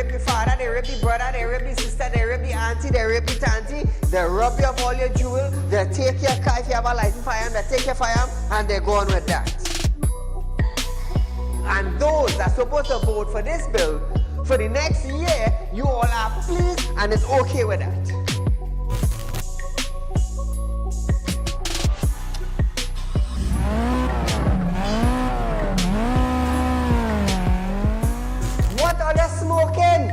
rape the father, they rape the brother, they rape the sister, they rape the auntie, they rape the auntie, they rob you of all your jewels, they take your car if you have a license firearm, they take your firearm, and they go on with that. And those that are supposed to vote for this bill, for the next year, you all are pleased and it's okay with that. What are they smoking?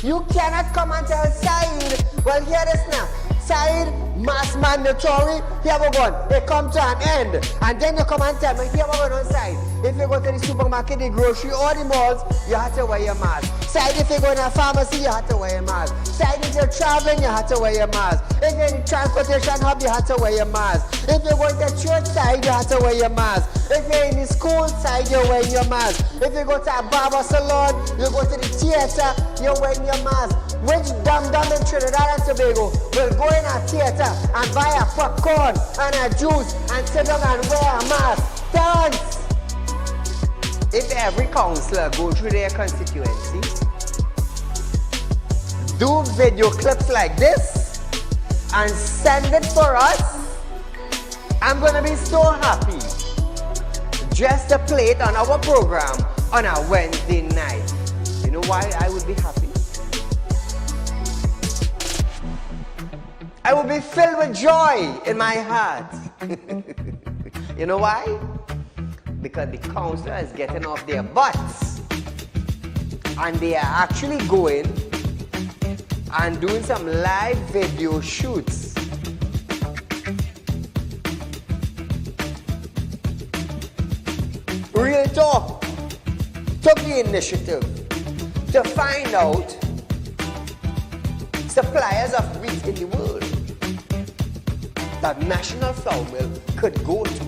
You cannot come and tell Saieed, well, hear this now. Saieed, mass mandatory, here we go. It come to an end. And then you come and tell me, here we go on side. If you go to the supermarket, the grocery, or the malls, you have to wear your mask. Saieed, if you go in a pharmacy, you have to wear your mask. Saieed, if you're traveling, you have to wear your mask. If you're in the transportation hub, you have to wear your mask. If you're going to church side, you have to wear your mask. If you're in the school side, you're wearing your mask. If you go to a barber salon, you go to the theater, you're wearing your mask. Which dum-dum in Trinidad and Tobago will go in a theater and buy a popcorn and a juice and sit down and wear a mask? Thanks! If every councillor go through their constituency, do video clips like this and send it for us, I'm gonna be so happy just to play it on our program on a Wednesday night. You know why I would be happy? I will be filled with joy in my heart. You know why? Because the councillor is getting off their butts and they are actually going and doing some live video shoots. Real Talk took the initiative to find out suppliers of wheat in the world that National Flour Mill could go to.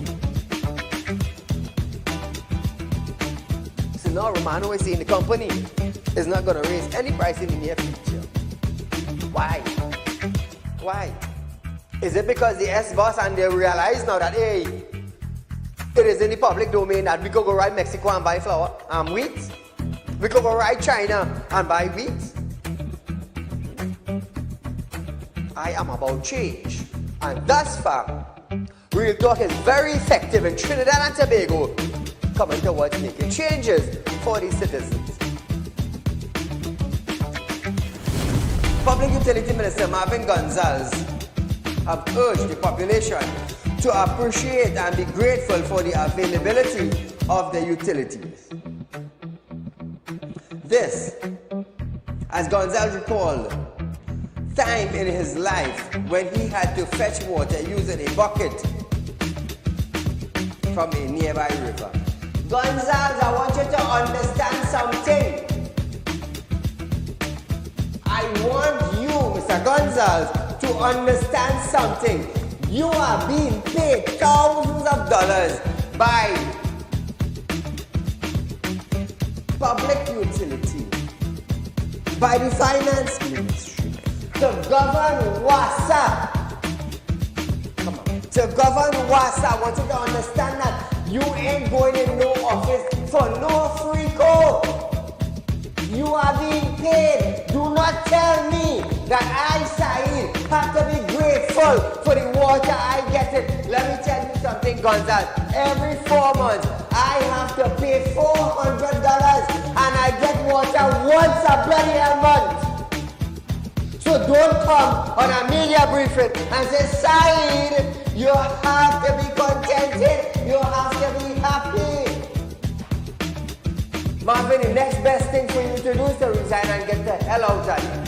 So now Romano is saying the company is not going to raise any price in the near future. Why? Why? Is it because the S-boss and they realize now that, hey, it is in the public domain that we could go right Mexico and buy flour and wheat? We could go right China and buy wheat? I am about change. And thus far, Real Talk is very effective in Trinidad and Tobago, coming towards making changes for the citizens. Public Utility Minister Marvin Gonzalez have urged the population to appreciate and be grateful for the availability of the utilities. This, as Gonzalez recalled, time in his life when he had to fetch water using a bucket from a nearby river. Gonzalez, I want you to understand something. I want you, Mr. Gonzalez, to understand something. You are being paid thousands of dollars by public utility, by the finance ministry, to govern WASA. Come on. To govern WASA, I want you to understand that you ain't going in no office for no free code. You are being paid. Do not tell me that I, Saieed, have to be grateful for the water I get it. Let me tell you something, Gonzalez. Every 4 months, I have to pay $400 and I get water once a bloody month. So don't come on a media briefing and say, Saieed, you have to be contented. You have to be happy. Marvin, the next best thing for you to do is to resign and get the hell out of here.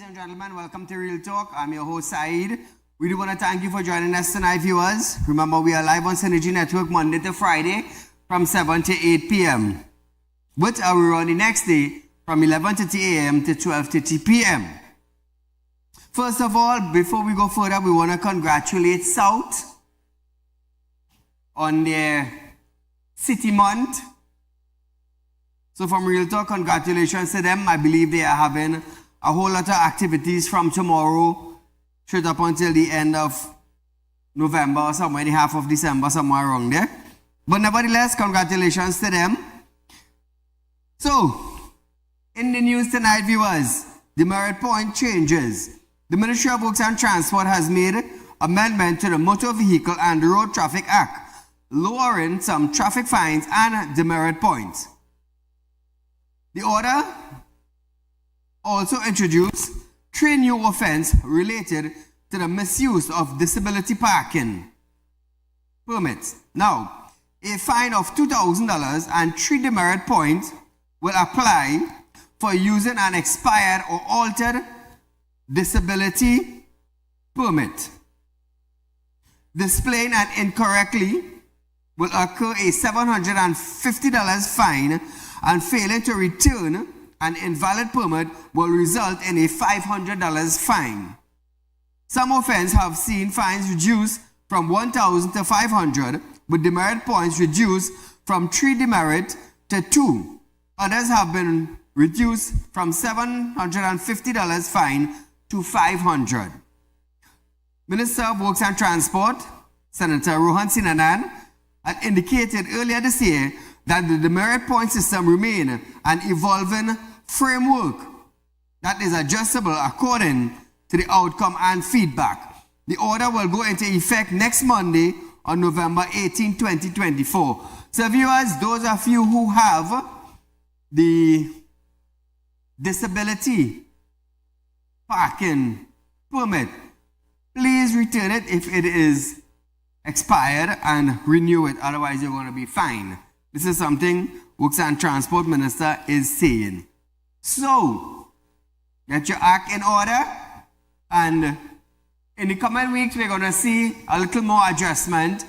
and gentlemen, welcome to Real Talk. I'm your host, Saeed. We do want to thank you for joining us tonight, viewers. Remember, we are live on Synergy Network Monday to Friday from 7 to 8 p.m. But we run the next day from 11:30 a.m. to 12:30 p.m. First of all, before we go further, we want to congratulate South on their City Month. So from Real Talk, congratulations to them. I believe they are having a whole lot of activities from tomorrow straight up until the end of November or somewhere in the half of December, somewhere around there. But nevertheless, congratulations to them. So, in the news tonight, viewers, the merit point changes. The Ministry of Works and Transport has made amendment to the Motor Vehicle and Road Traffic Act, lowering some traffic fines and demerit points. The order also introduced 3 new offenses related to the misuse of disability parking permits. Now, a fine of $2,000 and 3 demerit points will apply for using an expired or altered disability permit. Displaying an incorrectly will occur a $750 fine, and failing to return an invalid permit will result in a $500 fine. Some offenses have seen fines reduced from $1,000 to $500, with demerit points reduced from 3 demerit to 2. Others have been reduced from $750 fine to $500. Minister of Works and Transport, Senator Rohan Sinanan, had indicated earlier this year that the demerit point system remain an evolving framework that is adjustable according to the outcome and feedback. The order will go into effect next Monday on November 18, 2024. So viewers, those of you who have the disability parking permit, please return it if it is expired and renew it, otherwise you're going to be fined. This is something Works and Transport Minister is saying. So, get your act in order, and in the coming weeks we're going to see a little more adjustment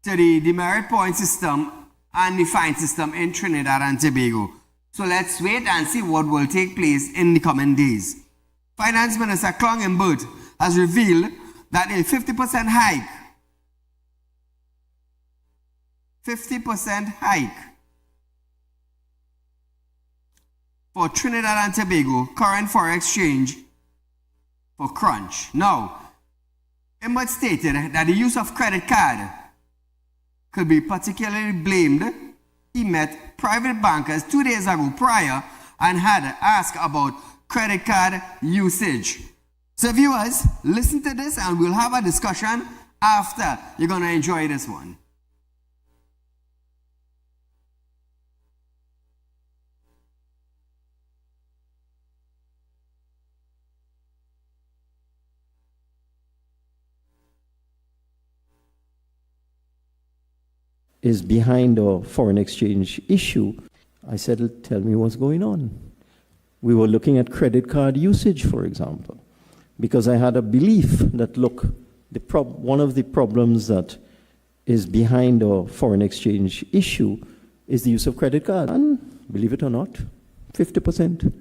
to the demerit point system and the fine system in Trinidad and Tobago. So let's wait and see what will take place in the coming days. Finance Minister Clong Imbert has revealed that a 50% hike for Trinidad and Tobago current foreign exchange for crunch. Now, Imbert stated that the use of credit card could be particularly blamed. He met private bankers 2 days ago prior and had asked about credit card usage. So viewers, listen to this and we'll have a discussion after. You're going to enjoy this one. Is behind a foreign exchange issue. I said, tell me what's going on. We were looking at credit card usage, for example, because I had a belief that, look, one of the problems that is behind a foreign exchange issue is the use of credit cards. And believe it or not, 50%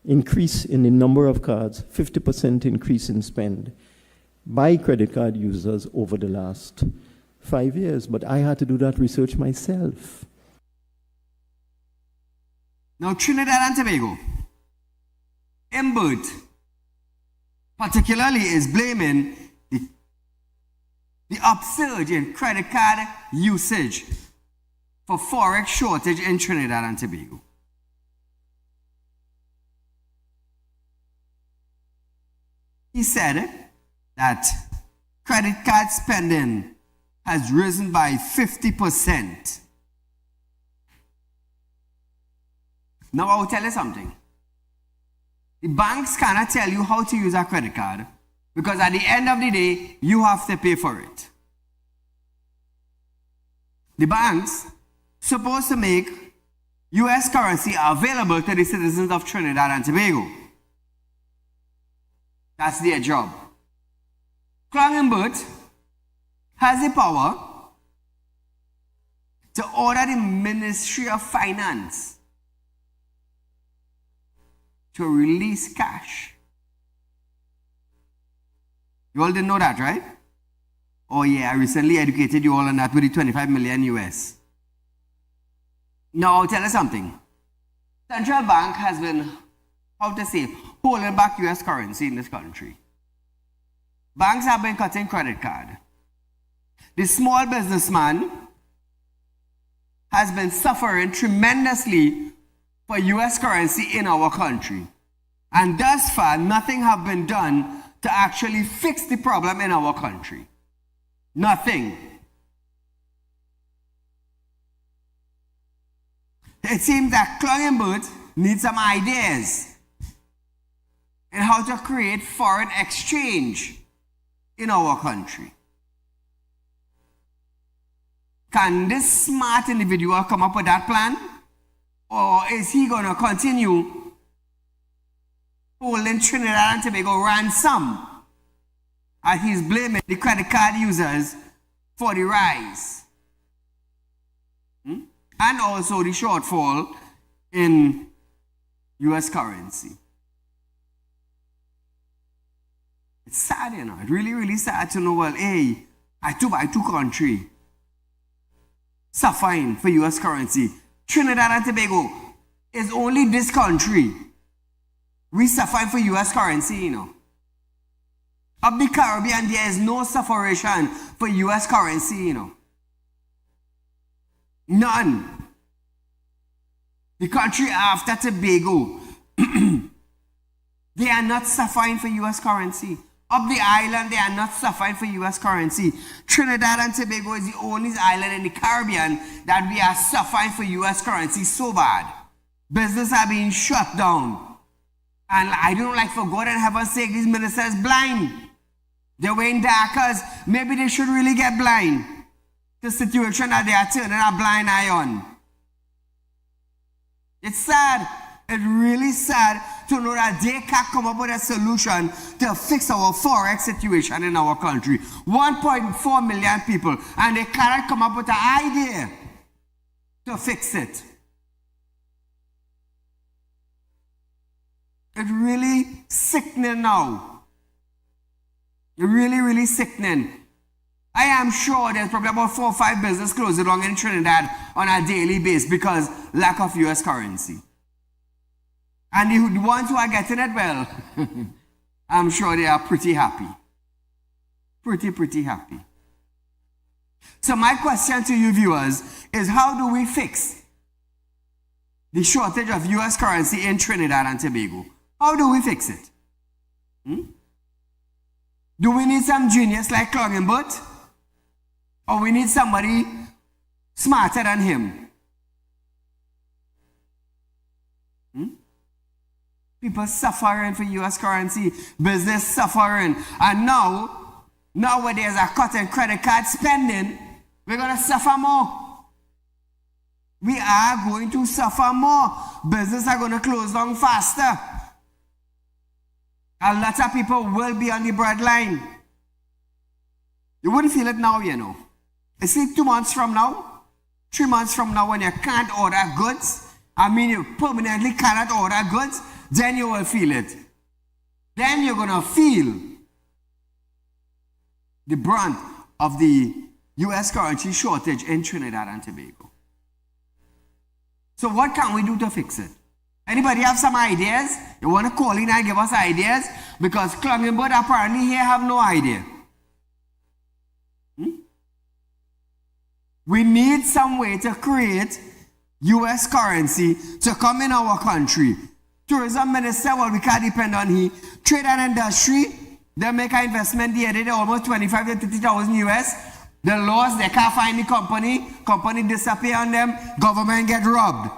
increase in the number of cards, 50% increase in spend by credit card users over the last 5 years, but I had to do that research myself. Now, Trinidad and Tobago, Imbert particularly is blaming the upsurge in credit card usage for forex shortage in Trinidad and Tobago. He said that credit card spending has risen by 50%. Now I will tell you something. The banks cannot tell you how to use a credit card because at the end of the day, you have to pay for it. The banks supposed to make US currency available to the citizens of Trinidad and Tobago. That's their job. Klangenbert has the power to order the Ministry of Finance to release cash. You all didn't know that, right? Oh yeah, I recently educated you all on that with the 25 million US. Now I'll tell you something. Central Bank has been, how to say, holding back US currency in this country. Banks have been cutting credit card. The small businessman has been suffering tremendously for US currency in our country. And thus far, nothing has been done to actually fix the problem in our country. Nothing. It seems that Klangenbert needs some ideas in how to create foreign exchange in our country. Can this smart individual come up with that plan? Or is he going to continue holding Trinidad and Tobago ransom as he's blaming the credit card users for the rise? And also the shortfall in US currency. It's sad, you know. It's really, really sad to know, well, hey, I two country suffering for US currency. Trinidad and Tobago is only this country. We suffering for US currency, you know. Of the Caribbean, there is no sufferation for US currency, you know. None. The country after Tobago, they are not suffering for US currency. Of the island, they are not suffering for US currency. Trinidad and Tobago is the only island in the Caribbean that we are suffering for US currency so bad. Business are being shut down. And I don't like, for God and heaven's sake, these ministers blind. They're wearing darkers. Maybe they should really get blind. The situation that they are turning a blind eye on. It's sad. It's really sad to know that they can't come up with a solution to fix our forex situation in our country. 1.4 million people, and they cannot come up with an idea to fix it. It's really sickening now. It's really, really sickening. I am sure there's probably about 4 or 5 businesses closing down in Trinidad on a daily basis because lack of US currency. And the ones who are getting it, well, I'm sure they are pretty happy. Pretty happy. So my question to you viewers is, how do we fix the shortage of US currency in Trinidad and Tobago? How do we fix it? Do we need some genius like Klangenbert? Or we need somebody smarter than him? People suffering for US currency, business suffering. And now where there's a cut in credit card spending, we're going to suffer more. We are going to suffer more. Businesses are going to close down faster. A lot of people will be on the breadline. You wouldn't feel it now, you know. It's like 2 months from now, 3 months from now, when you can't order goods. I mean, you permanently cannot order goods. Then you will feel it. Then you're going to feel the brunt of the US currency shortage in Trinidad and Tobago. So what can we do to fix it? Anybody have some ideas? You want to call in and give us ideas? Because Klangenbert apparently here have no idea. We need some way to create US currency to come in our country. Tourism minister, well, we can't depend on he. Trade and industry, they make an investment the other day, almost 25 to 30,000 US. The laws, they can't find the company disappear on them, government get robbed.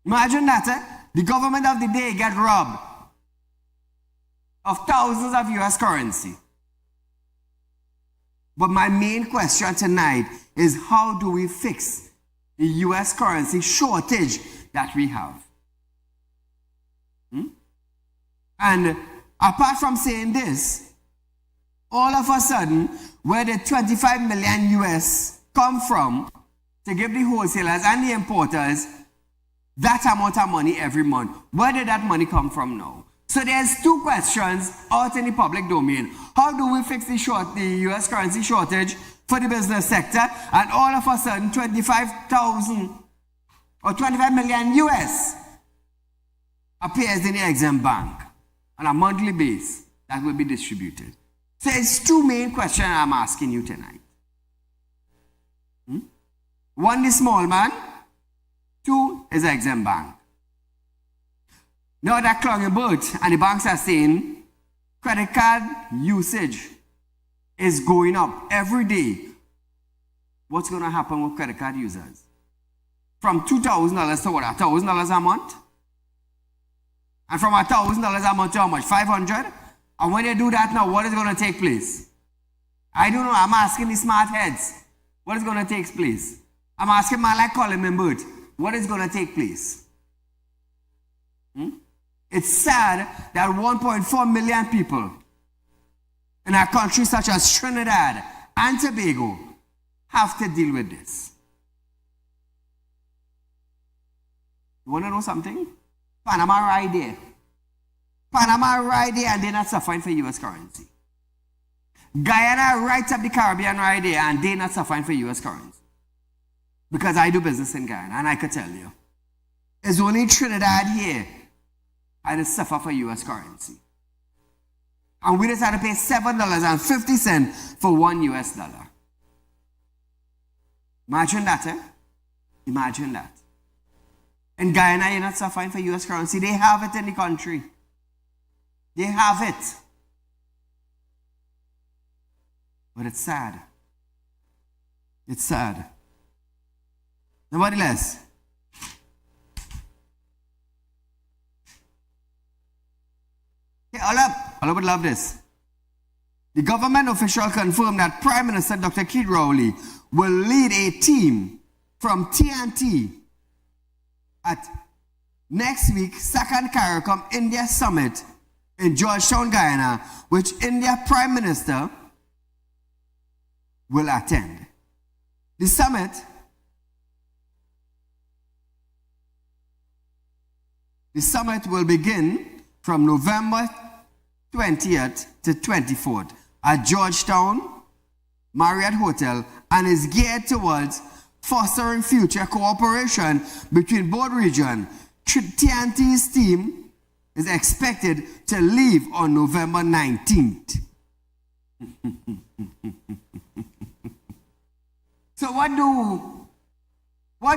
Imagine that, the government of the day get robbed of thousands of US currency. But my main question tonight is, how do we fix the US currency shortage that we have? And apart from saying this, all of a sudden, where the 25 million US come from to give the wholesalers and the importers that amount of money every month, where did that money come from now? So there's two questions out in the public domain. How do we fix the US currency shortage for the business sector? And all of a sudden, 25,000 or 25 million US appears in the Exim Bank on a monthly basis that will be distributed. So it's two main questions I'm asking you tonight. One, the small man. Two is Exim Bank. Now that clunging boat and the banks are saying credit card usage is going up every day. What's going to happen with credit card users? From $2,000 to what, $1,000 a month? And from $1,000 a month to how much? 500? And when they do that now, what is going to take place? I don't know. I'm asking the smart heads. What is going to take place? I'm asking man like Colin Mimbert. What is going to take place? It's sad that 1.4 million people in a country such as Trinidad and Tobago have to deal with this. You want to know something? Panama right there. Panama right there, and they're not suffering for US currency. Guyana right up the Caribbean right there, and they're not suffering for US currency. Because I do business in Guyana, and I could tell you. It's only Trinidad here and it's suffer for US currency. And we just had to pay $7.50 for $1 US. Imagine that, eh? Imagine that. In Guyana, you're not suffering for US currency. They have it in the country. They have it. But it's sad. It's sad. Nevertheless, I would love this. The government official confirmed that Prime Minister Dr. Saieed Ali will lead a team from TNT at next week's second CARICOM India Summit in Georgetown, Guyana, which India Prime Minister will attend. The summit will begin from November 20th to 24th at Georgetown Marriott Hotel and is geared towards fostering future cooperation between both regions. TNT's team is expected to leave on November 19th. So what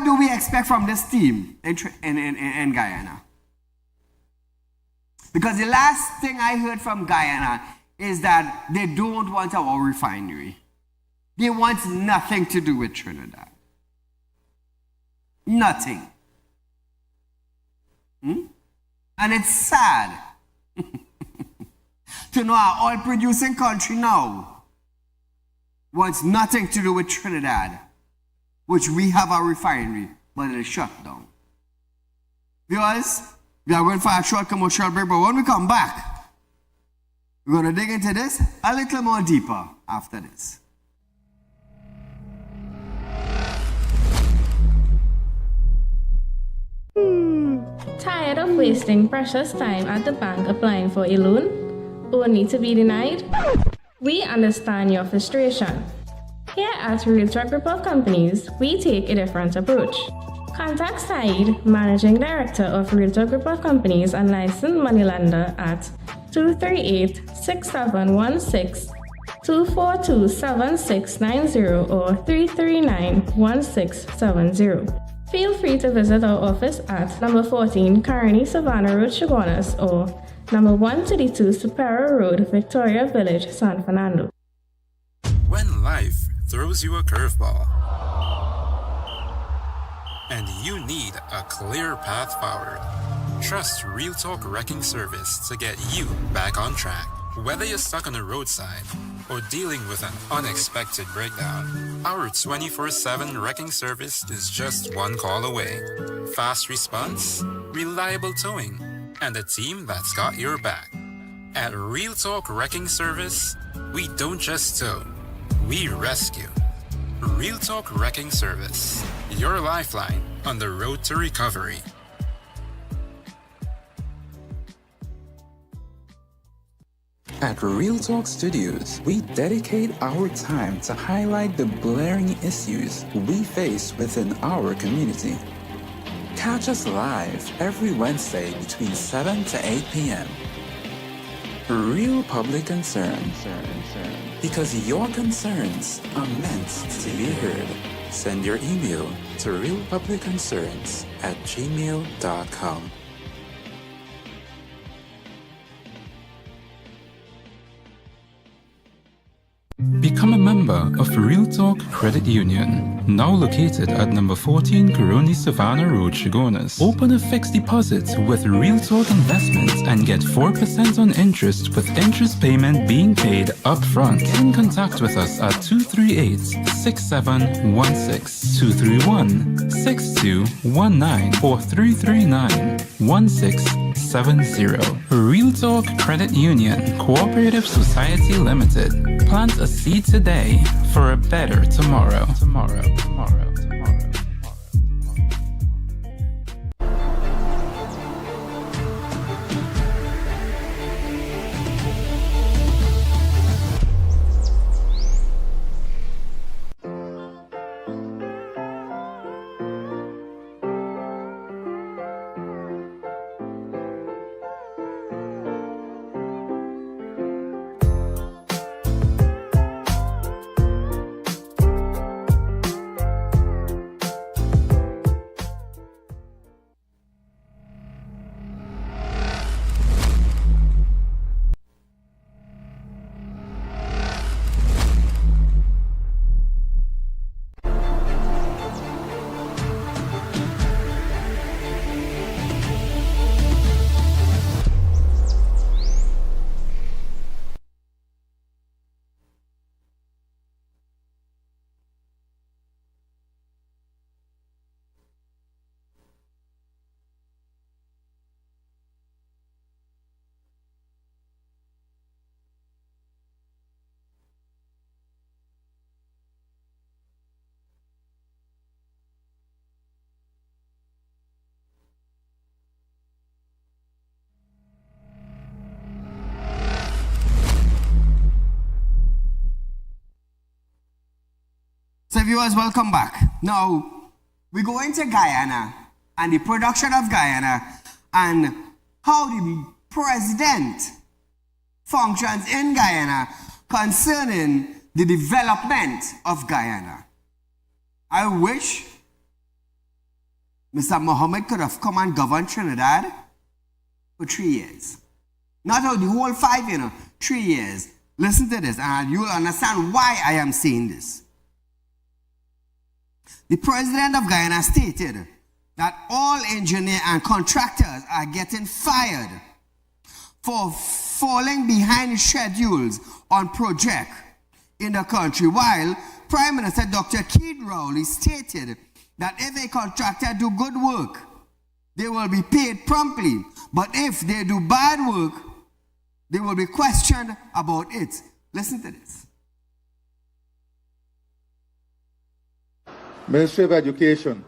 do we expect from this team in Guyana? Because the last thing I heard from Guyana is that they don't want our refinery. They want nothing to do with Trinidad. Nothing. And it's sad to know our oil-producing country now wants nothing to do with Trinidad, which we have a refinery, but it is shut down. Viewers, we are going for a short commercial break, but when we come back, we're going to dig into this a little more deeper after this. Tired of wasting precious time at the bank applying for a loan, only to be denied? We understand your frustration. Here at Realtor Group of Companies, we take a different approach. Contact Saieed, Managing Director of Realtor Group of Companies and licensed moneylender at 238-6716, 242-7690 or 339-1670. Feel free to visit our office at number 14 Carney Savannah Road, Chaguanas, or number 132 Superior Road, Victoria Village, San Fernando. When life throws you a curveball and you need a clear path forward, trust Real Talk Wrecking Service to get you back on track. Whether you're stuck on the roadside or dealing with an unexpected breakdown, our 24/7 wrecking service is just one call away. Fast response, reliable towing, and a team that's got your back. At Real Talk Wrecking Service, we don't just tow, we rescue. Real Talk Wrecking Service, your lifeline on the road to recovery. At Real Talk Studios, we dedicate our time to highlight the blaring issues we face within our community. Catch us live every Wednesday between 7 to 8 p.m. Real Public Concern. Because your concerns are meant to be heard. Send your email to realpublicconcerns@gmail.com. Become a member of Real Talk Credit Union, now located at number 14 Coroni Savannah Road, Chagonas. Open a fixed deposit with Real Talk Investments and get 4% on interest with interest payment being paid upfront. Get in contact with us at 238-6716, 231-6219 or 339-1670. Real Talk Credit Union, Cooperative Society Limited. Plant a seed today for a better tomorrow. So viewers, welcome back. Now, we go into Guyana and the production of Guyana and how the president functions in Guyana concerning the development of Guyana. I wish Mr. Mohammed could have come and governed Trinidad for 3 years. Not how the whole 5, 3 years. Listen to this and you'll understand why I am saying this. The president of Guyana stated that all engineers and contractors are getting fired for falling behind schedules on projects in the country, while Prime Minister Dr. Keith Rowley stated that if a contractor do good work, they will be paid promptly, but if they do bad work, they will be questioned about it. Listen to this. Ministry of Education,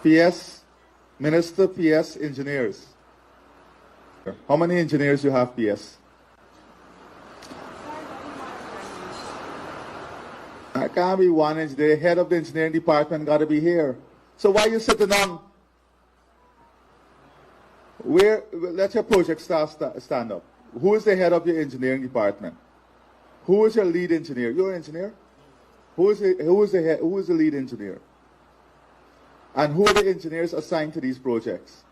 PS, Minister, PS, engineers. How many engineers you have, PS? I can't be one engineer. The head of the engineering department got to be here. So why you sitting down? Where? Let your project staff stand up. Who is the head of your engineering department? Who is your lead engineer? You're an engineer? Who is the lead engineer? And who are the engineers assigned to these projects?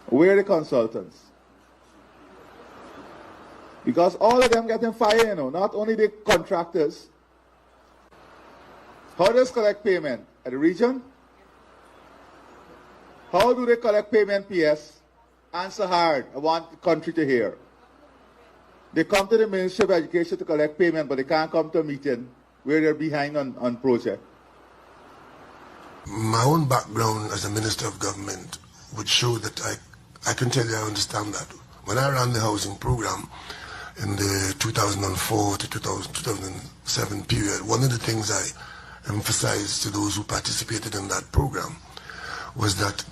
Where are the consultants? Because all of them getting fired, not only the contractors. How does collect payment? At the region? How do they collect payment, PS? Answer hard. I want the country to hear. They come to the Ministry of Education to collect payment, but they can't come to a meeting where they're behind on project. My own background as a Minister of Government would show that I can tell you I understand that. When I ran the housing program in the 2004 to 2007 period, one of the things I emphasized to those who participated in that program was that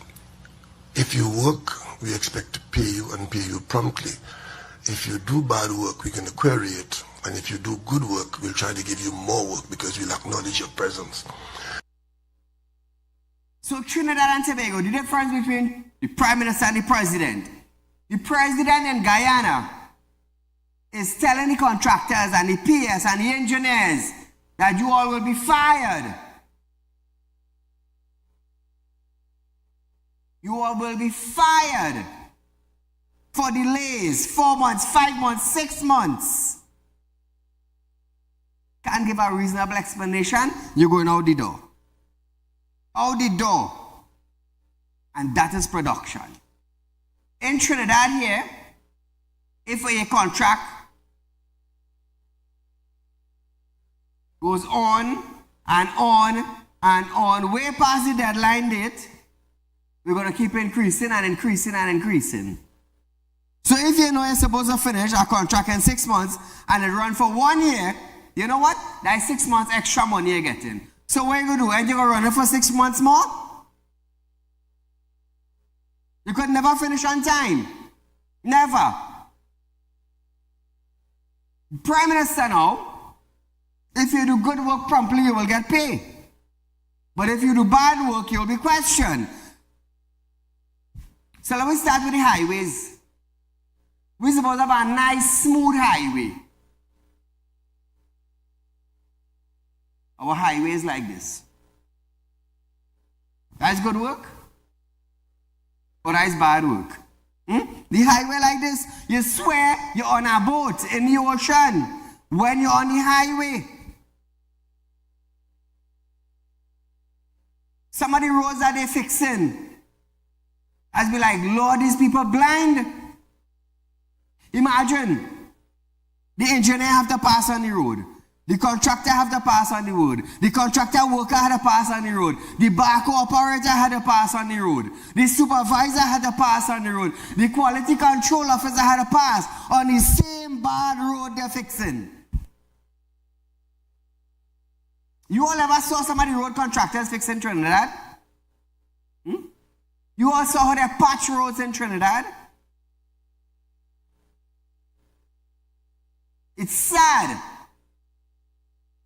if you work, we expect to pay you and pay you promptly. If you do bad work, we're going to query it. And if you do good work, we'll try to give you more work because we'll acknowledge your presence. So Trinidad and Tobago, the difference between the Prime Minister and the President. The President in Guyana is telling the contractors and the PS and the engineers that you all will be fired. You all will be fired for delays, 4 months, 5 months, 6 months. Can't give a reasonable explanation, you're going out the door. Out the door. And that is production. In Trinidad here, if a contract goes on and on and on, way past the deadline date, we're going to keep increasing and increasing and increasing. So if you know you're supposed to finish a contract in 6 months and it run for 1 year, you know what? That's 6 months extra money you're getting. So what are you going to do? Are you going to run it for 6 months more? You could never finish on time. Never. Prime Minister now, if you do good work promptly, you will get paid. But if you do bad work, you'll be questioned. So let me start with the highways. We're supposed to have a nice, smooth highway. Our highway is like this. That's good work? Or that's bad work? The highway like this, you swear you're on a boat in the ocean when you're on the highway. Some of the roads that they're fixing, I'd be like, Lord, these people blind. Imagine, the engineer have to pass on the road. The contractor have to pass on the road. The contractor worker had to pass on the road. The backhoe operator had to pass on the road. The supervisor had to pass on the road. The quality control officer had to pass on the same bad road they're fixing. You all ever saw some of the road contractors fixing Trinidad? You all saw how they patch roads in Trinidad? It's sad.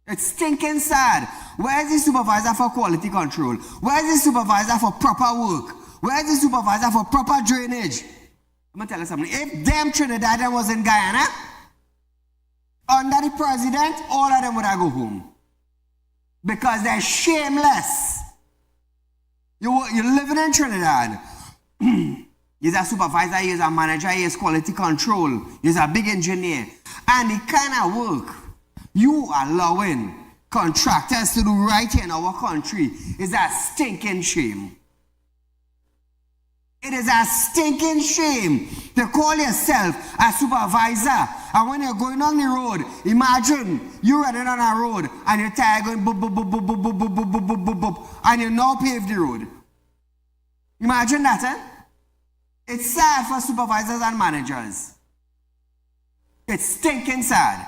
It's stinking sad. Where's the supervisor for quality control? Where's the supervisor for proper work? Where's the supervisor for proper drainage? I'm going to tell you something. If them Trinidadian was in Guyana, under the president, all of them would have go home. Because they're shameless. You're living in Trinidad. He's a supervisor, he's a manager, he's quality control, he's a big engineer. And the kind of work you allowing contractors to do right here in our country is a stinking shame. It is a stinking shame to call yourself a supervisor, and when you're going on the road, imagine you're running on a road and your tire going boop, boop, boop, boop, boop, boop, boop, boop, boop, boop, boop, boop, and you now pave the road. Imagine that, eh? It's sad for supervisors and managers. It's stinking sad.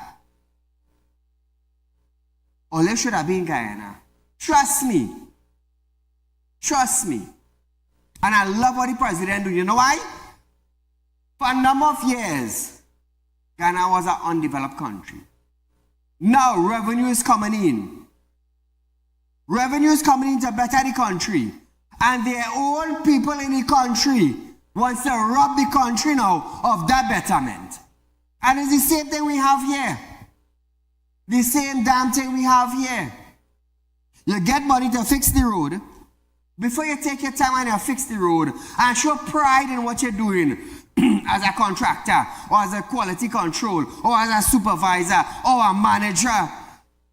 All they should have been Guyana. Trust me. Trust me. And I love what the president do. You know why? For a number of years, Ghana was an undeveloped country. Now revenue is coming in. Revenue is coming in to better the country. And their own people in the country wants to rob the country now of that betterment. And it's the same thing we have here. The same damn thing we have here. You get money to fix the road. Before you take your time and you fix the road and show pride in what you're doing as a contractor or as a quality control or as a supervisor or a manager,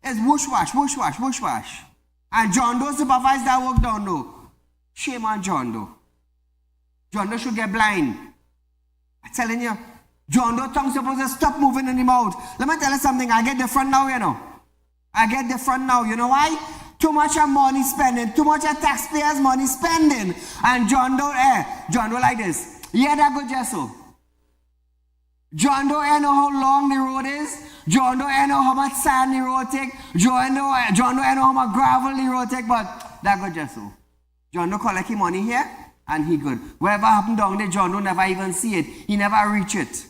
it's whoosh wash, whoosh wash, whoosh wash. And John Doe supervised that work down though. Shame on John Doe. John Doe should get blind. I'm telling you, John Doe tongue supposed to stop moving in the mouth. Let me tell you something, I get different now, you know. I get different now. You know why? Too much of money spending, too much of taxpayers' money spending. And John Doe like this. Yeah, that good, Jesso. John, do I know how long the road is? John, do I know how much sand the road take? John, do I know how much gravel the road take? But that good, Jesso. John, do collect his money here, and he good. Whatever happened down there, John, do never even see it. He never reach it.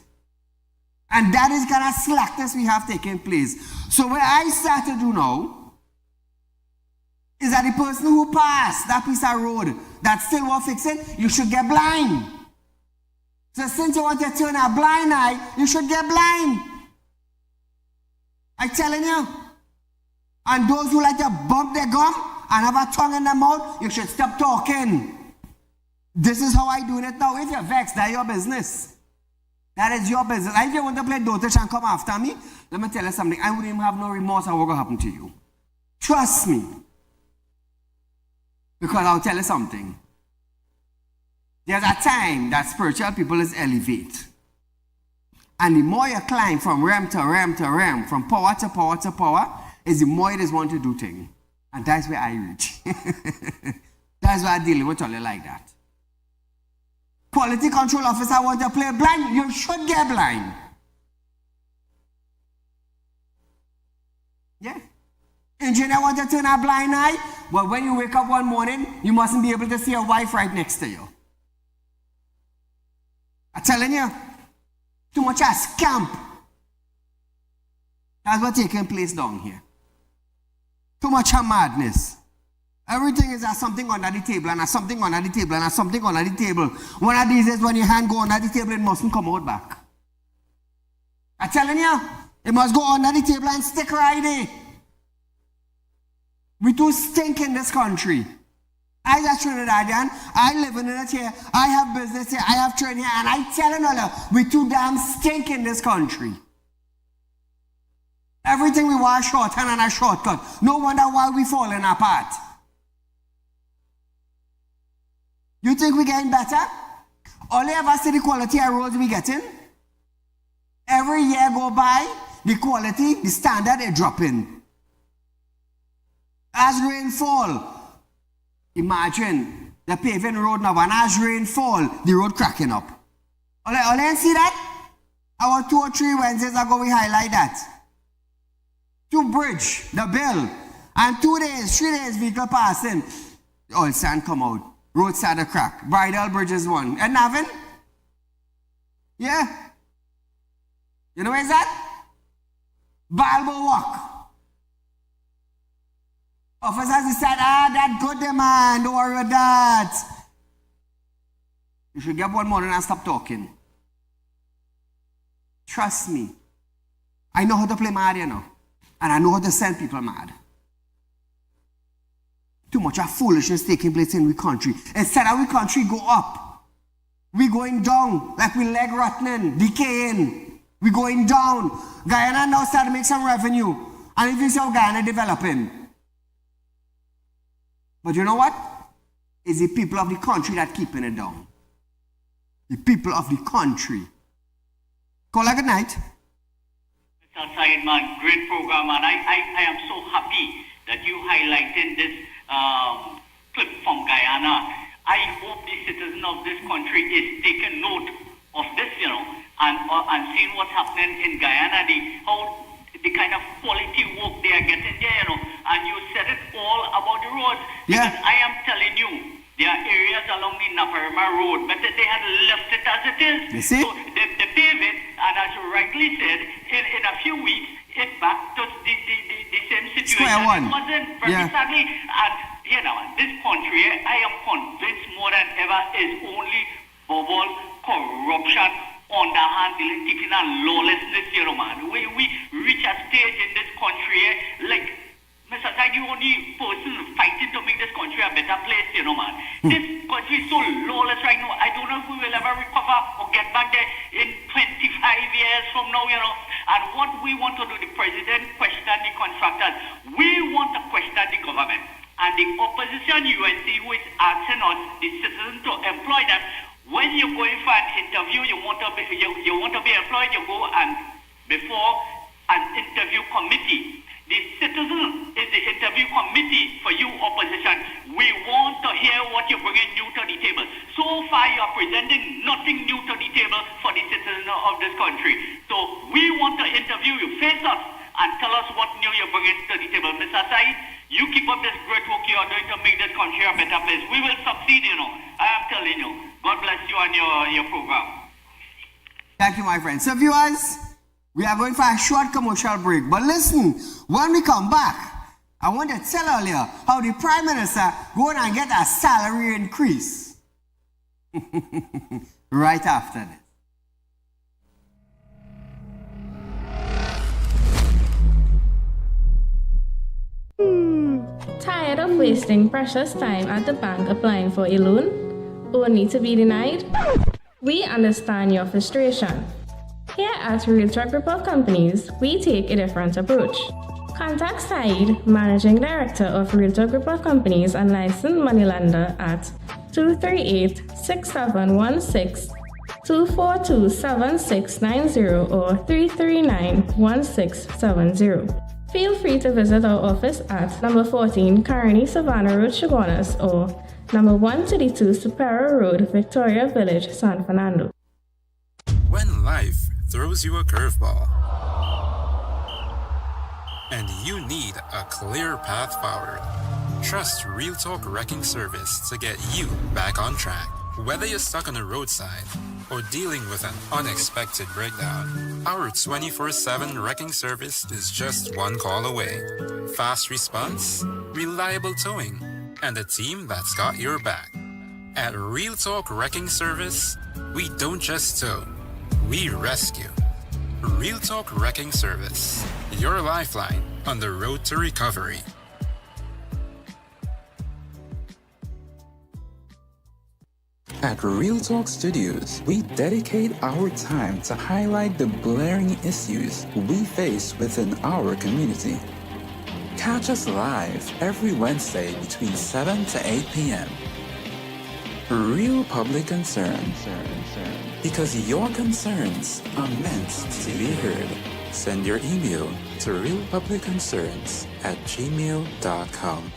And that is kind of slackness we have taken place. So what I start to do now is that the person who passed that piece of road that still won't fix it, you should get blind. So since you want to turn a blind eye, you should get blind. I'm telling you. And those who like to bump their gum and have a tongue in their mouth, you should stop talking. This is how I do it now. If you're vexed, that's your business. That is your business. And if you want to play dotage and come after me, let me tell you something. I wouldn't even have no remorse of what will happen to you. Trust me. Because I'll tell you something. There's a time that spiritual people is elevate. And the more you climb from realm to realm to realm, from power to power to power, is the more it is want to do things. And that's where I reach. That's why I deal with you like that. Quality control officer want to play blind, you should get blind. Yeah. Engineer want to turn a blind eye, but when you wake up one morning, you mustn't be able to see your wife right next to you. I'm telling you, too much a scamp. That's what's taking place down here. Too much a madness. Everything is something under the table, and something under the table, and something under the table. One of these days, when your hand go under the table, it mustn't come out back. I'm telling you, it must go under the table and stick right there. We too stink in this country. I as a Trinidadian, I live in it here, I have business here, I have trade here, and I telling you, we too damn stink in this country. Everything we want shorthand and a shortcut. No wonder why we falling apart. You think we're getting better? All you ever see the quality of roads we getting? Every year go by, the quality, the standard is dropping. As rain fall, imagine the paving road now, and as rain fall, the road cracking up. All you see that? Our 2 or 3 Wednesdays ago we highlight that. To bridge, the bill, and 2 days, 3 days, vehicle passing, oil sand come out. Road side a crack. Bridal bridges one. And Navin? Yeah. You know where's that? Balbo Walk. Officers said, that good man, don't worry about that. You should get one morning and stop talking. Trust me. I know how to play mad, you know. And I know how to send people mad. Too much of foolishness taking place in our country. Instead of our country go up, we going down like we leg rotting, decaying. We going down. Guyana now start to make some revenue. And if you see how Guyana developing. But you know what? It's the people of the country that keeping it down. The people of the country. Call a good night. Mr. Saieed, man, great program, and I am so happy that you highlighted this clip from Guyana. I hope the citizen of this country is taking note of this, you know, and seeing what's happening in Guyana, the kind of quality work they are getting there, you know. And you said it all about the roads. Yeah. Because I am telling you, there are areas along the Naparima Road, but they had left it as it is. You see? So they pave it, and as you rightly said, in a few weeks, it's back to the same situation Square one. it was in, very sadly. And, you know, this country, I am convinced more than ever, is only bubble, corruption, underhand dealing, taking and lawlessness, you know, man. We reach a stage in this country, like, Mr. Tag, you only person fighting to make this country a better place, you know, man. This country is so lawless right now. I don't know if we will ever recover or get back there in 25 years from now, you know. And what we want to do, the president question the contractors. We want to question the government. And the opposition UNC, who is asking us, the citizens, to employ them. When you're going for an interview, you want to be employed, you go and before an interview committee, The citizen is the interview committee for you opposition. We want to hear what you're bringing new to the table. So far, you are presenting nothing new to the table for the citizens of this country. So we want to interview you. Face us and tell us what new you're bringing to the table. Mr. Saeed, you keep up this great work you are doing to make this country a better place. We will succeed, you know. I am telling you. God bless you and your program. Thank you, my friend. So, viewers, we are going for a short commercial break. But listen, when we come back, I want to tell earlier how the Prime Minister going and get a salary increase. Right after this. Tired of wasting precious time at the bank applying for a loan, only to be denied? We understand your frustration. Here at Realtor Group of Companies, we take a different approach. Contact Saeed, Managing Director of Realtor Group of Companies and licensed moneylender at 238-6716, 242-7690 or 339-1670. Feel free to visit our office at number 14 Carney Savannah Road, Chaguanas, or number 132 Superior Road, Victoria Village, San Fernando. When life throws you a curveball and you need a clear path forward, trust Real Talk Wrecking Service to get you back on track. Whether you're stuck on the roadside or dealing with an unexpected breakdown, our 24/7 wrecking service is just one call away. Fast response, reliable towing, and a team that's got your back. At Real Talk Wrecking Service, we don't just tow, we rescue. Real Talk Wrecking Service, your lifeline on the road to recovery. At Real Talk Studios, we dedicate our time to highlight the blaring issues we face within our community. Catch us live every Wednesday between 7 to 8 p.m. Real Public Concern. Because your concerns are meant to be heard. Send your email to realpublicconcerns@gmail.com.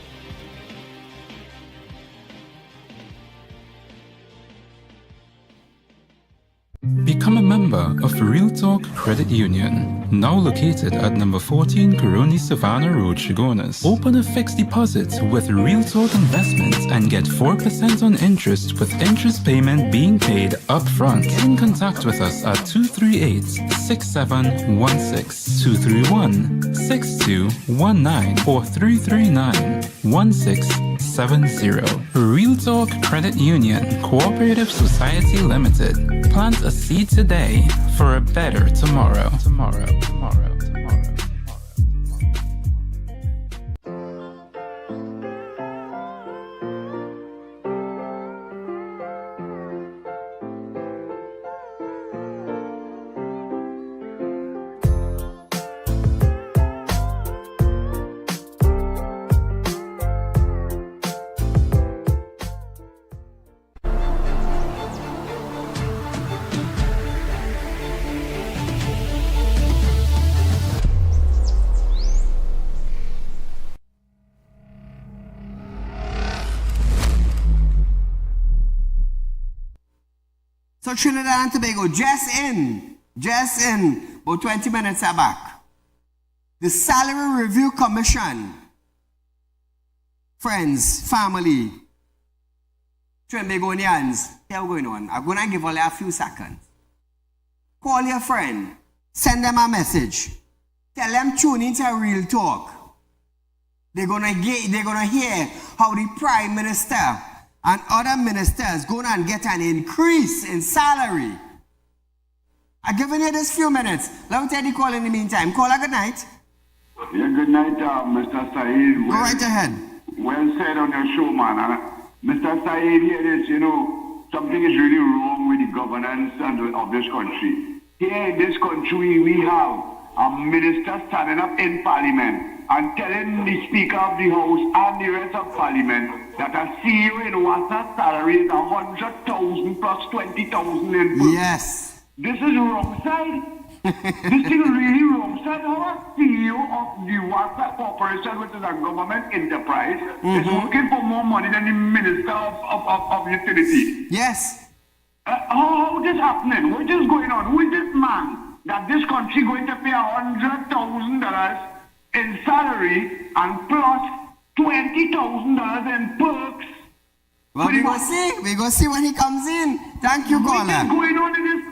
Become a member of Real Talk Credit Union, now located at number 14 Coroni Savannah Road, Chaguanas. Open a fixed deposit with Real Talk Investments and get 4% on interest with interest payment being paid upfront. Get in contact with us at 238-6716, 231-6219 or 339-1670. Real Talk Credit Union, Cooperative Society Limited. Plant a seed today for a better tomorrow. So Trinidad and Tobago, just in, about 20 minutes back, the Salary Review Commission, friends, family, Trinbagonians, here we're going on. I'm going to give only a few seconds. Call your friend, send them a message, tell them tune into Real Talk. They're gonna hear how the Prime Minister and other ministers go and get an increase in salary. I've given you this few minutes. Let me take the call in the meantime. Caller, good night. Yeah, good night, Mr. Saeed. Go right ahead. Well said on your show, man. Mr. Saeed, here is, something is really wrong with the governance of this country. Here in this country, we have a minister standing up in Parliament and telling the Speaker of the House and the rest of Parliament that a CEO in Wasa salary is 100,000 plus 20,000 in. Yes. This is wrong side. This thing really wrong. So how a CEO of the Water Corporation, which is a government enterprise, is working for more money than the Minister of Utility. Yes. How this happening? What is going on? Who is this man that this country going to pay $100,000 in salary and plus $20,000 in perks? Well, we go see. We go see when he comes in. Thank you, caller. What is going on in this?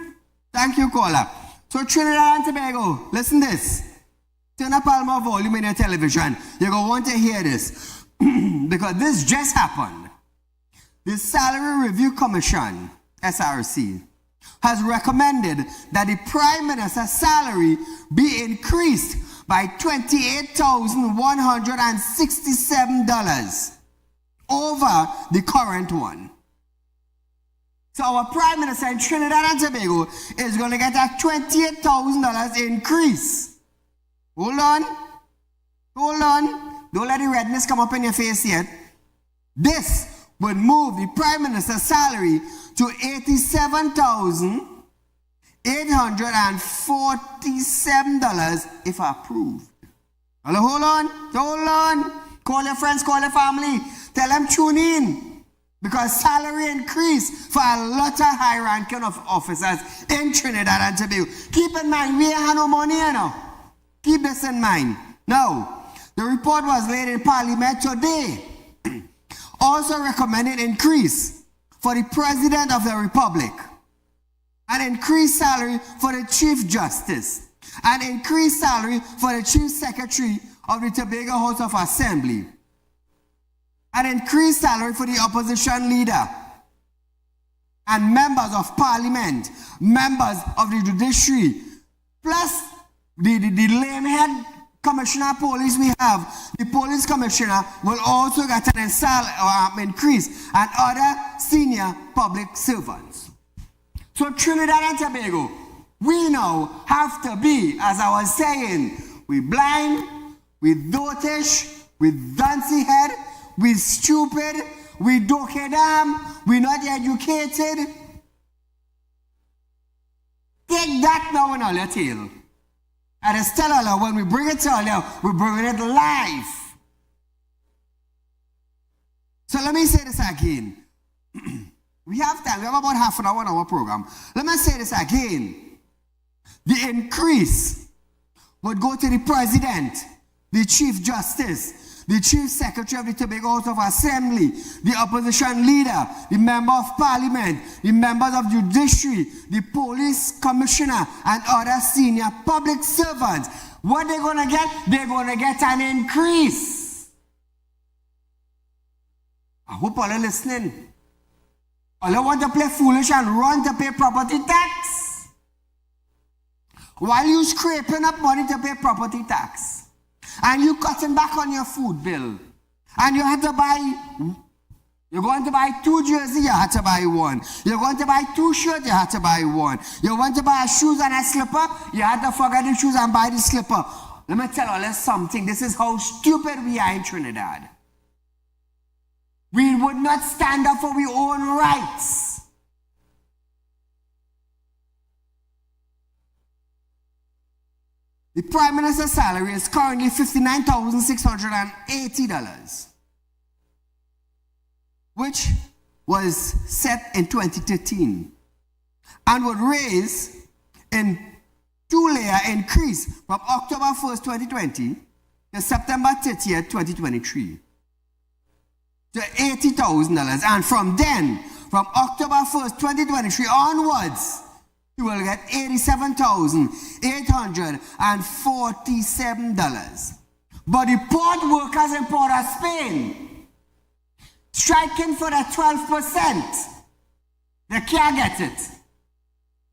Thank you, caller. So Trinidad and Tobago, listen this. Turn up all my volume in your television. You're going to want to hear this. Because this just happened. The Salary Review Commission, SRC, has recommended that the Prime Minister's salary be increased by $28,167 over the current one. So our Prime Minister in Trinidad and Tobago is going to get a $28,000 increase. Hold on. Hold on. Don't let the redness come up in your face yet. This would move the Prime Minister's salary to $87,847 if approved. Hello, hold on. Hold on. Call your friends, call your family. Tell them tune in. Because salary increase for a lot of high-ranking officers in Trinidad and Tobago. Keep in mind, we ain't have no money, you know. Keep this in mind. Now, the report was laid in Parliament today. Also recommended increase for the President of the Republic. An increased salary for the Chief Justice. An increased salary for the Chief Secretary of the Tobago House of Assembly. An increased salary for the opposition leader and members of parliament, members of the judiciary, plus the lame-head commissioner of police we have. The police commissioner will also get an increase, and other senior public servants. So Trinidad and Tobago, we now have to be, as I was saying, we blind, we dotish, we dancey head, we stupid, we dokedam, we not educated. Take that now in our tail. And it's tell Allah, when we bring it to Allah, we bring it live. So let me say this again. We have time, we have about half an hour on our program. Let me say this again. The increase would go to the President, the Chief Justice, the Chief Secretary of the Tobago House of Assembly, the opposition leader, the Member of Parliament, the members of Judiciary, the Police Commissioner, and other senior public servants. What they're going to get? They're going to get an increase. I hope all are listening. All want to play foolish and run to pay property tax. While you scraping up money to pay property tax. And you cutting back on your food bill. And you had to buy, you're going to buy 2 jerseys, you had to buy 1. You're going to buy 2 shirts, you had to buy 1. You want to buy shoes and a slipper, you had to forget the shoes and buy the slipper. Let me tell you something. This is how stupid we are in Trinidad. We would not stand up for our own rights. The Prime Minister's salary is currently $59,680, which was set in 2013 and would raise in 2-layer increase from October 1st, 2020 to September 30th, 2023 to $80,000. And from then, from October 1st, 2023 onwards, you will get $87,847. But the port workers in Port of Spain, striking for that 12%, they can't get it.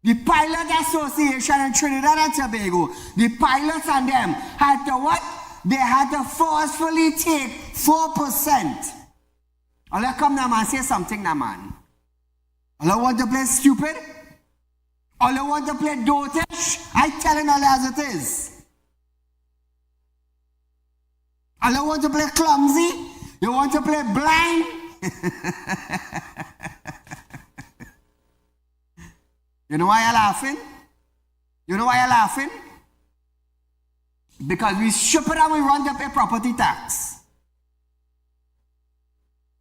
The Pilot Association in Trinidad and Tobago, the pilots and them had to what? They had to forcefully take 4%. I'll come now and say something now, man. I want to play stupid. All you want to play dotish, I telling all as it is. All you want to play clumsy, you want to play blind. You know why you're laughing? You know why you're laughing? Because we ship it and we run to pay property tax.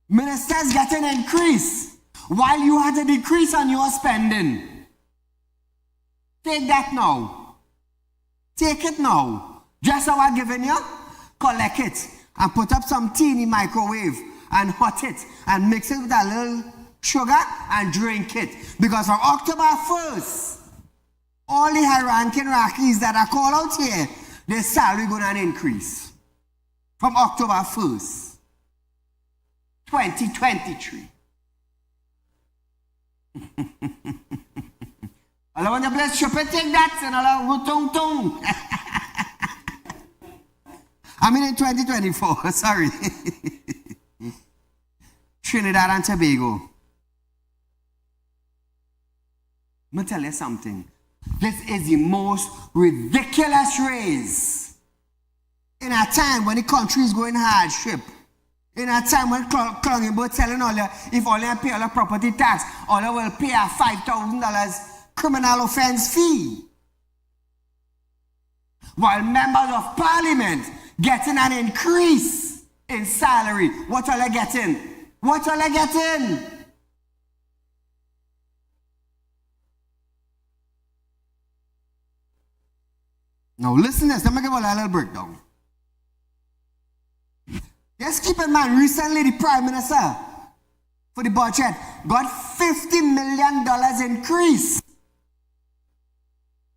Ministers get an increase while you had a decrease on your spending. Take that now. Take it now. Just how I'm giving you, collect it and put up some tea in the microwave and hot it and mix it with a little sugar and drink it. Because from October 1st, all the high-ranking Rockies that are called out here, their salary going to increase. From October 1st, 2023. I want to bless you, take that, and I'll tung. I mean in 2024, sorry. Trinidad and Tobago. Let me tell you something. This is the most ridiculous raise. In a time when the country is going hardship. In a time when Clunging Boat telling all you, if all you pay all the property tax, all you will pay a $5,000 criminal offense fee. While members of parliament getting an increase in salary. What are you getting? What are you getting? Now listen to this, let me give you a little breakdown. Just keep in mind, recently the Prime Minister for the budget got $50 million increase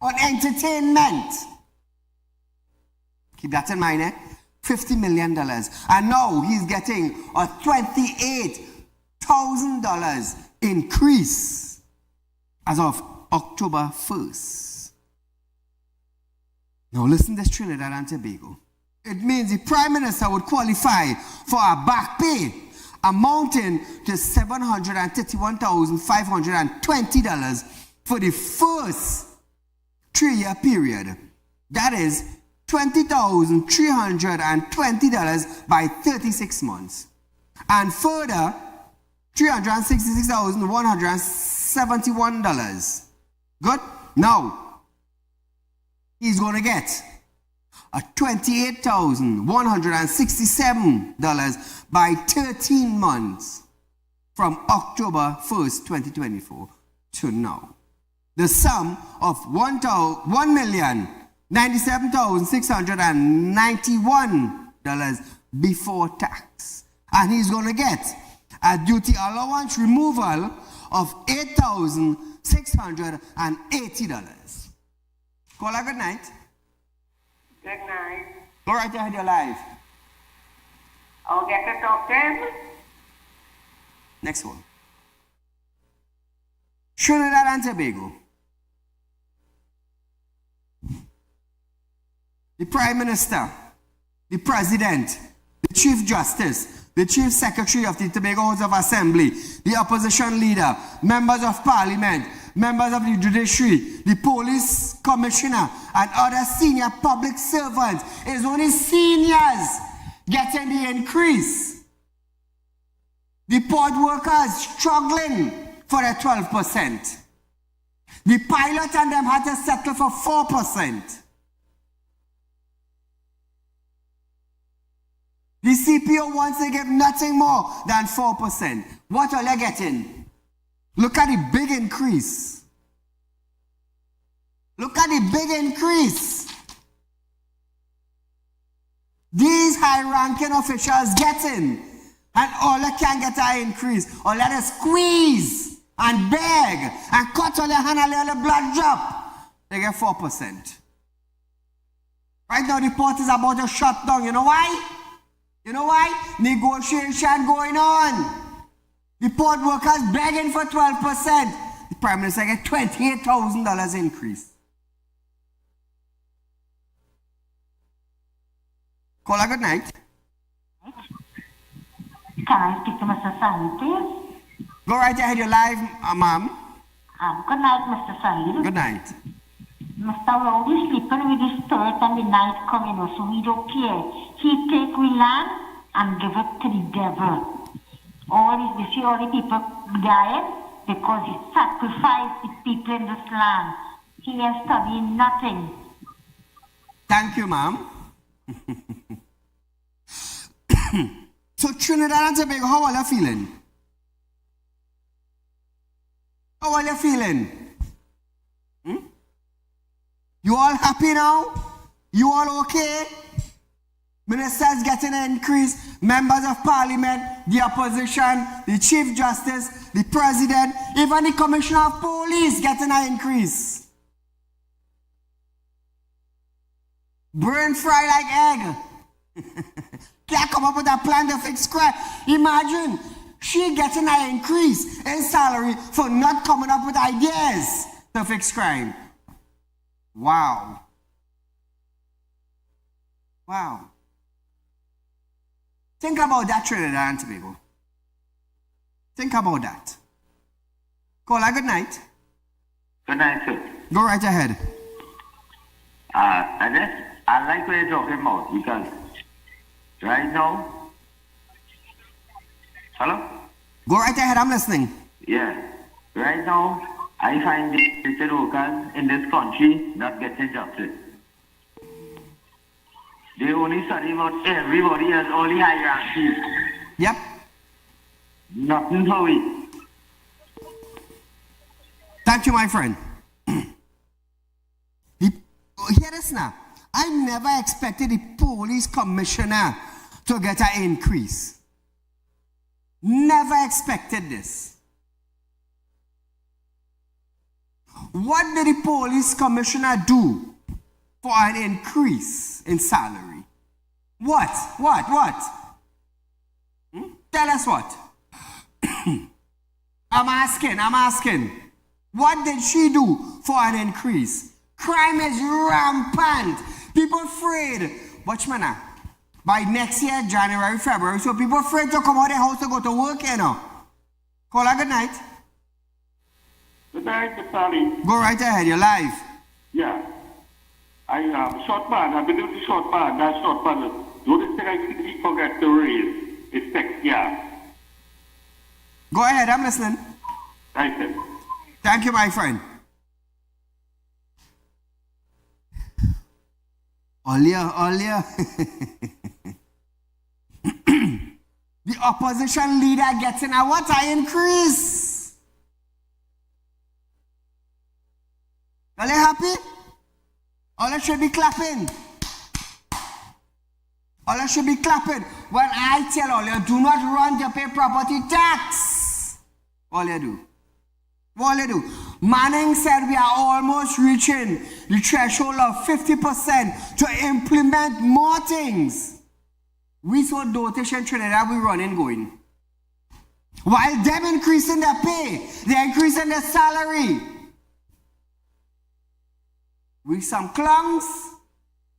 on entertainment. Keep that in mind, eh? $50 million. And now he's getting a $28,000 increase as of October 1st. Now listen to this, Trinidad and Tobago. It means the Prime Minister would qualify for a back pay amounting to $731,520 for the first 3-year period. That is $20,320 by 36 months. And further, $366,171. Good? Now, he's going to get a $28,167 by 13 months from October 1st, 2024 to now. The sum of $1,097,691 before tax. And he's going to get a duty allowance removal of $8,680. Call a good night. Good night. Go right ahead, you're live. I'll get to talk to him. Next one. Trinidad and Tobago. The Prime Minister, the President, the Chief Justice, the Chief Secretary of the Tobago House of Assembly, the Opposition Leader, Members of Parliament, members of the judiciary, the police commissioner, and other senior public servants. It's only seniors getting the increase. The port workers struggling for a 12%. The pilot and them had to settle for 4%. The CPO wants to give nothing more than 4%. What are they getting? Look at the big increase. Look at the big increase. These high-ranking officials getting, and all they can get an increase. Or let us squeeze and beg and cut all their hand and let the blood drop. They get 4%. Right now the port is about to shut down. You know why? You know why? Negotiation going on. The port workers begging for 12%. The Prime Minister get $28,000 increase. Call a good night. Can I speak to Mr. Saieed, please? Go right ahead, you're live, ma'am. Good night, Mr. Saieed. Good night. Mr. Rowdy sleeping with the spirit and the night coming, so we don't care. He take we land and give it to the devil. You see all the people dying because he sacrificed the people in this land. He is studying nothing. Thank you, ma'am. So Trinidad and Tobago, how are you feeling? How are you feeling? You all happy now? You all okay? Ministers getting an increase, members of parliament, the opposition, the chief justice, the president, even the commissioner of police getting an increase. Burn fry like egg. Can't come up with a plan to fix crime. Imagine she getting an increase in salary for not coming up with ideas to fix crime. Wow. Wow. Think about that, Trinidad and Tobago. Think about that. Caller, good night. Good night, sir. Go right ahead. I like what you're talking about because right now, hello? Go right ahead, I'm listening. Yeah. Right now, I find the educated workers in this country not getting justice. They only study about everybody has all the hierarchies. Yep. Nothing for we. Thank you, my friend. Hear this now. I never expected the police commissioner to get an increase. Never expected this. What did the police commissioner do for an increase in salary? What? Tell us what. I'm asking. What did she do for an increase? Crime is rampant. People afraid. Watch me now. By next year, January, February, so people afraid to come out of their house to go to work, you know. Caller, good night. Good night, Mr. Ali. Go right ahead, you're live. Yeah. Short man, I've been doing the short man. That short man, the only thing I think forget to raise is text, yeah. Go ahead, I'm listening. Right then. Thank you, my friend. Earlier. The opposition leader getting a what? An increase. Are you happy? All you should be clapping. All you should be clapping. When I tell all you, do not run to pay property tax. All you do. Manning said we are almost reaching the threshold of 50% to implement more things. We saw dotation Trinidad, we running going. While them increasing their pay, they're increasing their salary. We some clowns,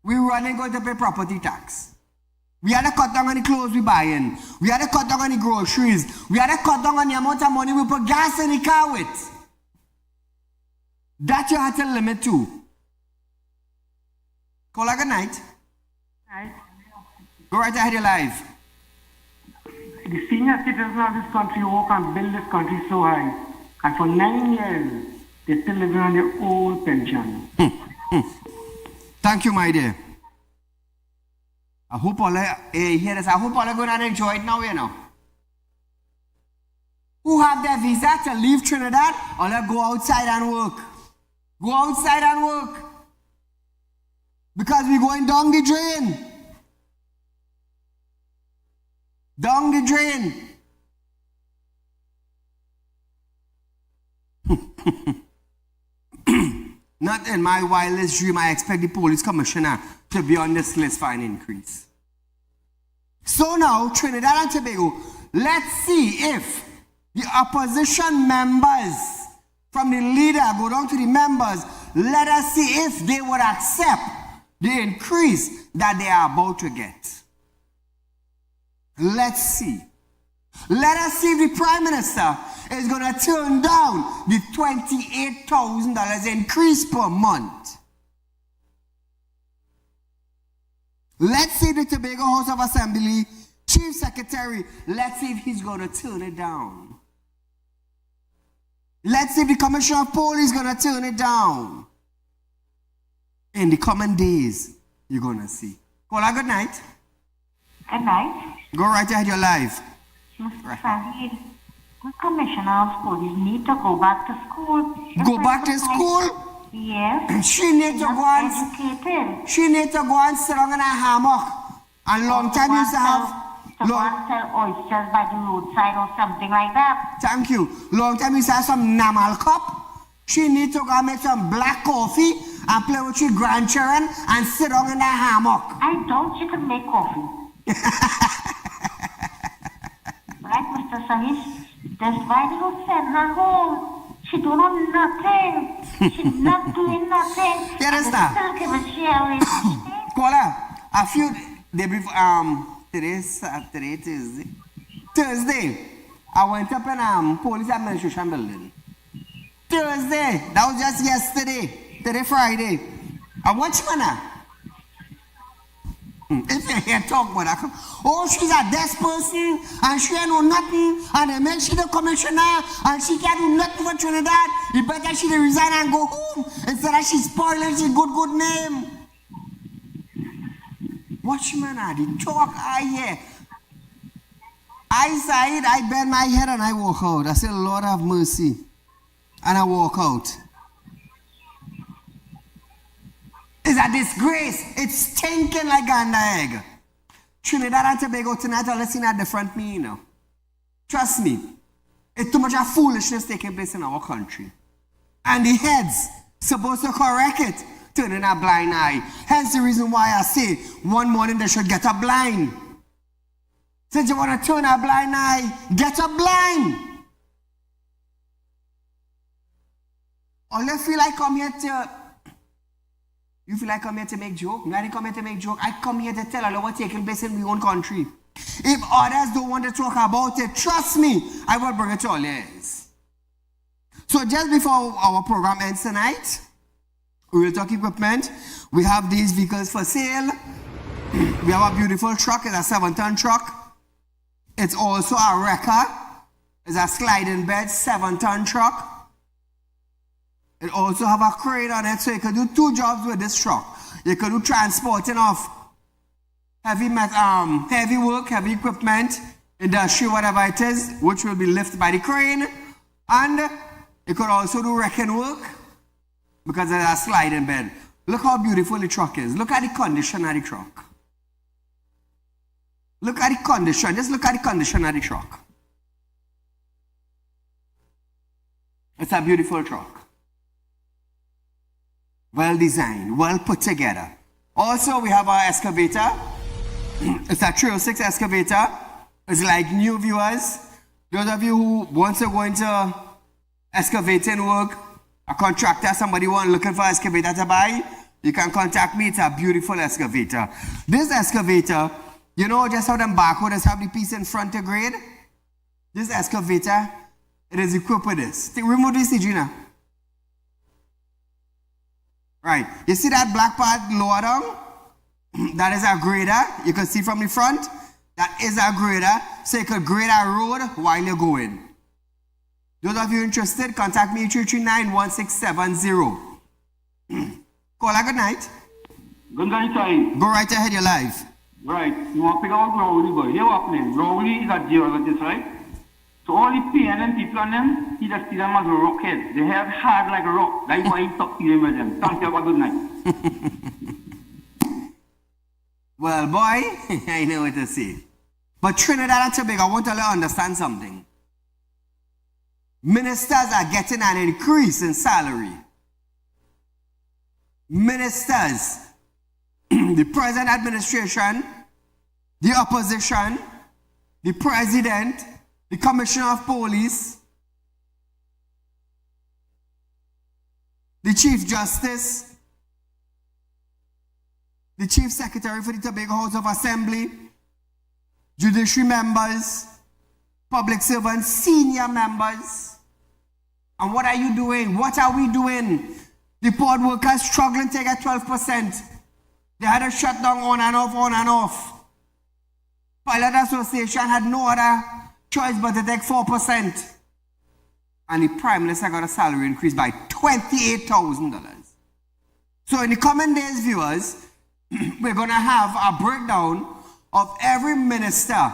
we running going to pay property tax. We had to cut down on the clothes we buying. We had to cut down on the groceries. We had to cut down on the amount of money we put gas in the car with. That you had to limit to. Caller, good night. Night. Go right ahead, you're live. The senior citizens of this country work and build this country so high. And for 9 years, they're still living on their old pension. Thank you, my dear. I hope all hear this. I hope all are going to enjoy it now, you know. Who have their visa to leave Trinidad, all go outside and work. Go outside and work. Because we're going down the drain. Down the drain. Not in my wildest dream I expect the police commissioner to be on this list for an increase. So now, Trinidad and Tobago, let's see if the opposition members from the leader go down to the members. Let us see if they would accept the increase that they are about to get. Let's see. Let us see if the Prime Minister is going to turn down the $28,000 increase per month. Let's see the Tobago House of Assembly Chief Secretary, let's see if he's going to turn it down. Let's see if the Commissioner of Police is going to turn it down. in the coming days, you're going to see. Caller, good night. Good night. Go right ahead, you're live. Mr. Saheed, the Commissioner of Police need to go back to school. Go back to school? Yes. She need to go and she need to go and sit down in a hammock. And long time used to have sell oysters by the roadside or something like that. Thank you. Long time used to have some Namal cup. She need to go and make some black coffee and play with your grandchildren and sit down in a hammock. I doubt she can make coffee. Right, Mr. Saheed? That's why they don't send her home. She don't know nothing. She's not doing nothing. You understand? Caller, a few days before, today Tuesday. Thursday, I went up in police administration building. Thursday, that was just yesterday. Today Friday. A watchman. If you hear talk about that, oh, she's a desk person and she ain't know nothing, and they make she the commissioner and she can't do nothing for Trinidad. You better she resign and go home instead of she spoiling she good name. Watchman, the talk I hear. I sighed, I bend my head and I walk out. I said, Lord have mercy. And I walk out. It's a disgrace. It's stinking like gander egg. Trinidad and Tobago tonight are listening at different me, you know. Trust me. It's too much of foolishness taking place in our country. And the heads supposed to correct it, turning a blind eye. Hence the reason why I say one morning they should get a blind. Since you want to turn a blind eye, get a blind. Or you feel like come here to... You feel like I come here to make joke? No, I didn't come here to make joke. I come here to tell you what's taking place in my own country. If others don't want to talk about it, trust me, I will bring it to all ears. So just before our program ends tonight, Real Talk Equipment, we have these vehicles for sale. We have a beautiful truck. It's a 7-ton truck. It's also a wrecker. It's a sliding bed 7-ton truck. It also have a crane on it, so you can do 2 jobs with this truck. You can do transporting of heavy work, heavy equipment, industry, whatever it is, which will be lifted by the crane. And you could also do wrecking work because it's a sliding bed. Look how beautiful the truck is. Look at the condition of the truck. Look at the condition. Just look at the condition of the truck. It's a beautiful truck. Well designed, well put together. Also, we have our excavator. It's a 306 excavator. It's like new viewers. Those of you who want to go into excavating work, a contractor, somebody looking for an excavator to buy, you can contact me. It's a beautiful excavator. This excavator, you know just how them barcodes have the piece in front to grade? This excavator, it is equipped with this. Remove this, Gina. Right, you see that black part lower down? That is a grader. You can see from the front. That is a grader. So you could grade a road while you're going. Those of you interested, contact me 339-1670. Caller, good night. Good night, Saeed. Go right ahead, you're live. Right, you want to pick out Rowley, boy. Here's what happening. Rowley is a geologist, right? So all the PNN people on them, he just see them as rockheads. They have hard like a rock. That's why he talk to them with them. Thank you, have a good night. Well, boy, I know what to say. But Trinidad and Tobago, I want to let you understand something. Ministers are getting an increase in salary. Ministers, the present administration, the opposition, the president, the Commissioner of Police, the Chief Justice, the Chief Secretary for the Tobago House of Assembly, judiciary members, public servants, senior members. And what are you doing? What are we doing? The port workers struggling to get 12%. They had a shutdown on and off. Pilot Association had no other choice but to take 4%. And the Prime Minister got a salary increase by $28,000. So in the coming days, viewers, we're going to have a breakdown of every minister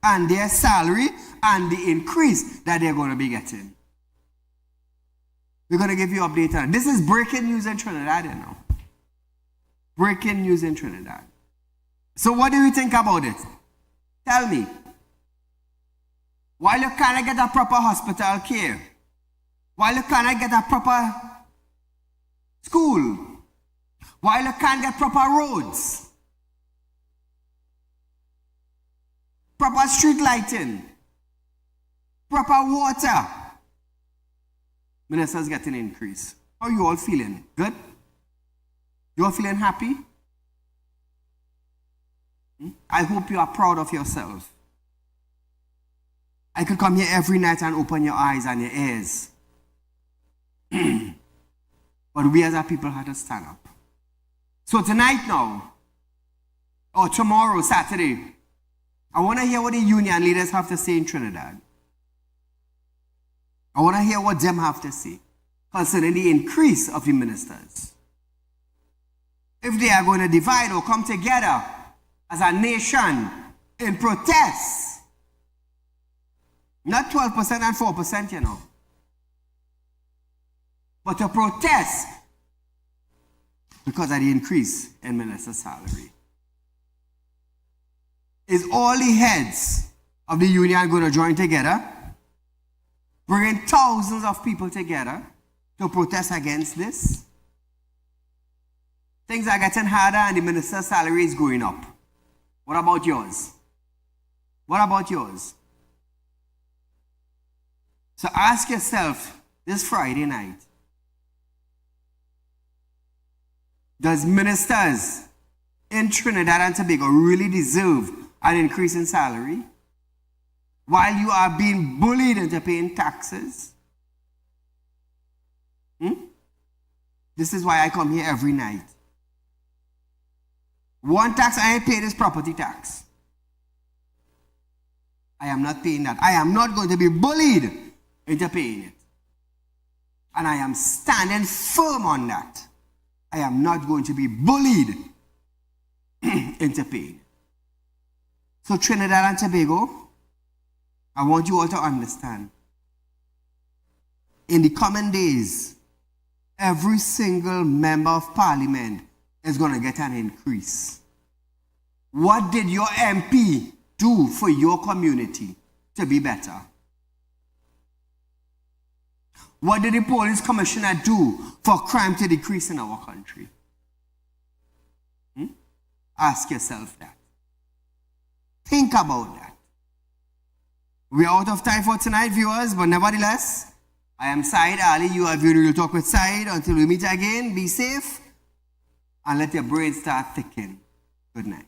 and their salary and the increase that they're going to be getting. We're going to give you update on it. This is breaking news in Trinidad, you know. Breaking news in Trinidad. So what do you think about it? Tell me. While you cannot get a proper hospital care, while you cannot get a proper school, while you can't get proper roads, proper street lighting, proper water, ministers getting an increase. How are you all feeling? Good? You all feeling happy? I hope you are proud of yourself. I could come here every night and open your eyes and your ears. But we as a people had to stand up. So tonight now, or tomorrow, Saturday, I want to hear what the union leaders have to say in Trinidad. I want to hear what them have to say concerning the increase of the ministers. If they are going to divide or come together as a nation in protest, not 12% and 4%, you know, but to protest because of the increase in minister's salary. Is all the heads of the union going to join together, bringing thousands of people together to protest against this? Things are getting harder and the minister's salary is going up. What about yours? What about yours? So ask yourself this Friday night, does ministers in Trinidad and Tobago really deserve an increase in salary while you are being bullied into paying taxes? This is why I come here every night. One tax I ain't paid is property tax. I am not paying that. I am not going to be bullied into paying it. And I am standing firm on that. I am not going to be bullied into paying it. So Trinidad and Tobago, I want you all to understand, in the coming days, every single member of parliament is going to get an increase. What did your MP do for your community to be better? What did the police commissioner do for crime to decrease in our country? Ask yourself that. Think about that. We are out of time for tonight, viewers, but nevertheless, I am Saieed Ali. You are viewing Real Talk with Saieed. Until we meet again, be safe and let your brain start thinking. Good night.